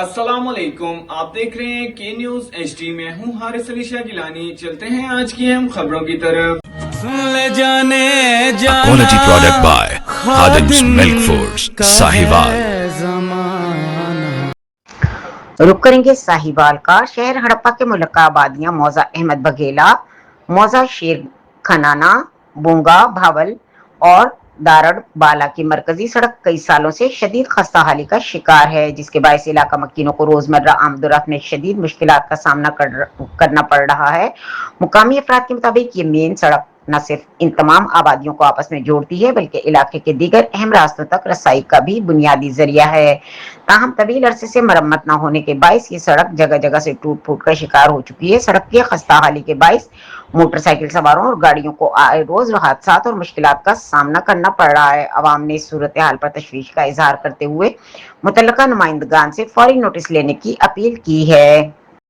अस्सलाम वालेकुम, आप देख रहे हैं के न्यूज HD में हूँ हारिस अली शाह गिलानी। चलते हैं आज की अहम खबरों की तरफ। Quality product by Khadim's Milk Foods, Sahiwal। रुक करेंगे साहिवाल का। शहर हड़प्पा के मुलक्का आबादियां मौजा अहमद बघेला, मौजा शेर खनाना, बोंगा भावल और दारड़ बाला की मरकजी सड़क कई सालों से शदीद खस्ताहाली का शिकार है, जिसके बायस इलाका मक्कीनों को रोजमर्रा आमदोरफ्त में शदीद मुश्किलात का सामना करना पड़ रहा है। मुकामी अफराद के मुताबिक ये मेन सड़क न सिर्फ इन तमाम आबादियों को आपस में जोड़ती है, बल्कि इलाके के दीगर अहम रास्तों तक रसाई का भी बुनियादी जरिया है। ताहम तवील अरसे से मरम्मत न होने के बायस ये सड़क जगह जगह से टूट फूट का शिकार हो चुकी है। सड़क की खस्ताहाली के बायस मोटरसाइकिल सवारों और गाड़ियों को आए रोज हादसात और मुश्किलात का सामना करना पड़ रहा है। अवाम ने इस सूरत हाल पर तशवीश का इजहार करते हुए मुतल्लका नुमाइंदगान से फौरी नोटिस लेने की अपील की है।